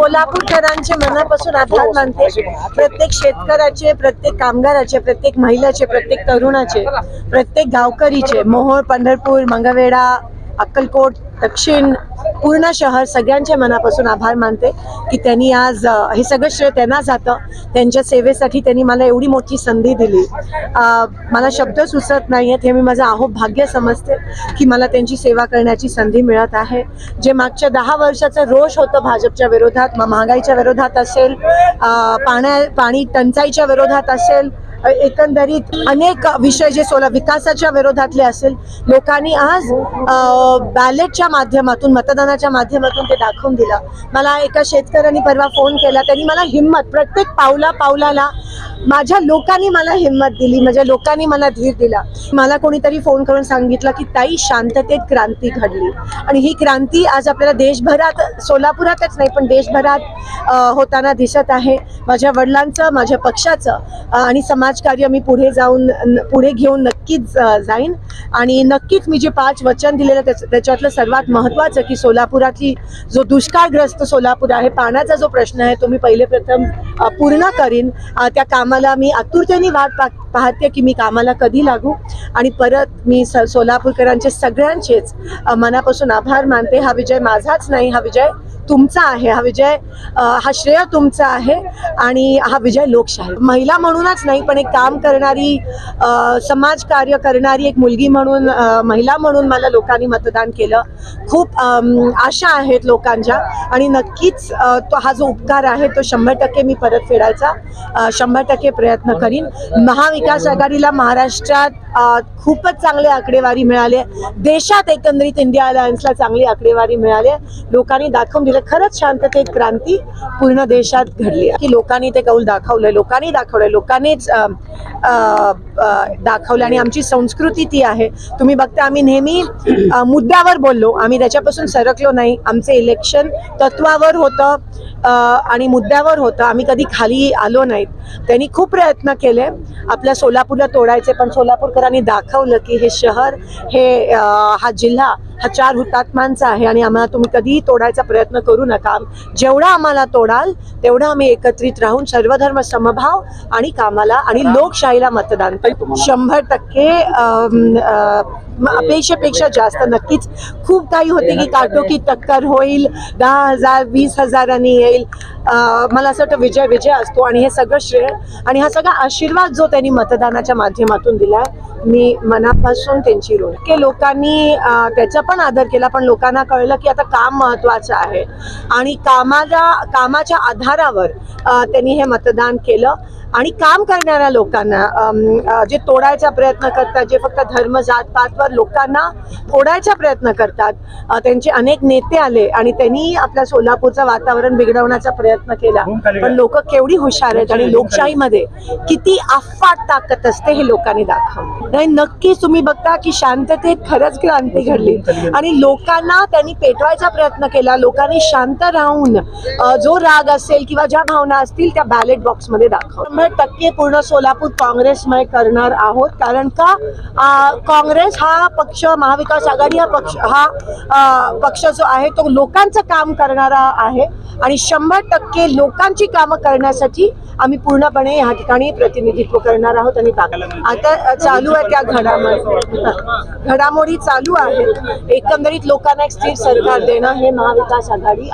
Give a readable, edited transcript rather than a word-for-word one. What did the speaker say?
सोलापूरकरांचे मनापासून आभार मानते. प्रत्येक शेतकऱ्याचे, प्रत्येक कामगाराचे, प्रत्येक महिलाचे, प्रत्येक तरुणाचे, प्रत्येक गावकरीचे, मोहोळ, पंढरपूर, मंगळवेढा, अक्कलकोट, दक्षिण, पूर्ण शहर सगळ्यांचे मनापासून आभार मानते की त्यांनी आज हे सगळं श्रेय त्यांना जातं. त्यांच्या सेवेसाठी त्यांनी मला एवढी मोठी संधी दिली. मला शब्द सुचत नाही आहेत. हे मी माझं अहोभाग्य समजते की मला त्यांची सेवा करण्याची संधी मिळत आहे. जे मागच्या 10 वर्षाचं रोष होतं भाजपच्या विरोधात, महागाईच्या विरोधात असेल, पाणी टंचाईच्या विरोधात असेल, एकंदरीत अनेक विषय जे विकासाच्या विरोधातले असेल, लोकांनी आज बॅलेटच्या माध्यमातून, मतदानाच्या माध्यमातून ते दाखवून दिलं. मला एका शेतकऱ्यांनी परवा फोन केला. त्यांनी मला हिंमत, प्रत्येक पावलाला माझ्या लोकांनी मला हिंमत दिली, माझ्या लोकांनी मला धीर दिला. मला कोणीतरी फोन करून सांगितलं की ताई, शांततेत क्रांती घडली आणि ही क्रांती आज आपल्याला देशभरात, सोलापुरातच नाही पण देशभरात होताना दिसत आहे. माझ्या वडिलांचं, माझ्या पक्षाचं आणि समाजकार्य मी पुढे घेऊन नक्कीच जाईन. आणि नक्कीच मी जे 5 वचन दिलेलं त्याच्यातलं सर्वात महत्त्वाचं की सोलापुरातली जो दुष्काळग्रस्त सोलापूर आहे, पाण्याचा जो प्रश्न आहे तो मी प्रथम पूर्ण करीन. त्या कामाला मी आतुरतेने वाट पाहते की मी कामाला कधी लागू. आणि परत मी सोलापूरकरांचे सगळ्यांचेच मनापासून आभार मानते. हा विजय माझाच नाही, हा विजय तुमचा आहे. हा श्रेय तुमचा आहे आणि हा विजय लोकशाही. महिला म्हणूनच नाही पण एक काम करणारी, समाजकार्य करणारी एक मुलगी म्हणून, महिला म्हणून मला लोकांनी मतदान केलं. खूप आशा आहेत लोकांच्या आणि नक्कीच हा जो उपकार आहे तो 100% मी परत फेडायचा 100% प्रयत्न करीन. महाविकास आघाडीला महाराष्ट्रात खूपच चांगले आकडेवारी मिळाले. देशात एकंदरीत इंडिया अलायन्सला चांगली आकडेवारी मिळाली. लोकांनी दाखवून दिलं खरंच शांततेत क्रांती पूर्ण देशात घडली की लोकांनी ते कौल दाखवलंय, लोकांनीच दाखवलं. आणि आमची संस्कृती ती आहे. तुम्ही बघता आम्ही नेहमी मुद्द्यावर बोललो, आम्ही त्याच्यापासून सरकलो नाही. आमचे इलेक्शन तत्वावर होतं आणि मुद्द्यावर होतं. आम्ही कधी खाली आलो नाहीत. त्यांनी खूप प्रयत्न केले आपल्या सोलापूरला तोडायचे, पण सोलापूरकरांनी दाखवलं की हे शहर, हा जिल्हा हा 4 हुतात्म्यांचा आहे आणि आम्हाला तुम्ही कधीही तोडायचा प्रयत्न करू नका. जेवढा आम्हाला तोडाल तेवढा आम्ही एकत्रित राहून सर्वधर्म समभाव आणि कामाला आणि लोकशाहीला मतदान करू. 100% अपेक्षेपेक्षा जास्त. नक्कीच खूप काही होते की काटोकी टक्कर होईल, 10,000 20,000 येईल. मला असं वाटतं विजय असतो आणि हे सगळं श्रेय आणि हा सगळा आशीर्वाद जो त्यांनी मतदानाच्या माध्यमातून दिलाय, मी मनापासून त्यांची ऋण. की लोकांनी त्याचा पण आदर केला, पण लोकांना कळलं की आता काम महत्त्वाचं आहे आणि कामाच्या आधारावर त्यांनी हे मतदान केलं. आणि काम करणाऱ्या लोकांना, जे तोडायचा प्रयत्न करतात, जे फक्त धर्म जात पातवर लोकांना फोडायचा प्रयत्न करतात, त्यांचे अनेक नेते आले आणि त्यांनी आपल्या सोलापूरचं वातावरण बिघडवण्याचा प्रयत्न केला. पण लोक केवढी हुशार आहेत आणि लोकशाहीमध्ये किती अफाट ताकद असते हे लोकांनी दाखवलं. आणि नक्कीच तुम्ही बघता की शांततेत खरंच क्रांती घडली आणि लोकांना त्यांनी पेटवायचा प्रयत्न केला. लोकांनी शांत राहून जो राग असेल किंवा ज्या भावना असतील त्या बॅलेट बॉक्समध्ये दाखवल्या. 100% पूर्ण सोलापूर काँग्रेसमय करणार आहोत. कारण का काँग्रेस हा पक्ष, महाविकास आघाडी हा पक्ष जो आहे तो लोकांचं काम करणारा आहे आणि 100% लोकांची कामं करण्यासाठी आम्ही पूर्णपणे या ठिकाणी प्रतिनिधित्व करणार आहोत. आणि आता चालू आहे त्या घडामोडी चालू आहेत. एकंदरीत लोकांना एक स्थिर सरकार देणं हे महाविकास आघाडी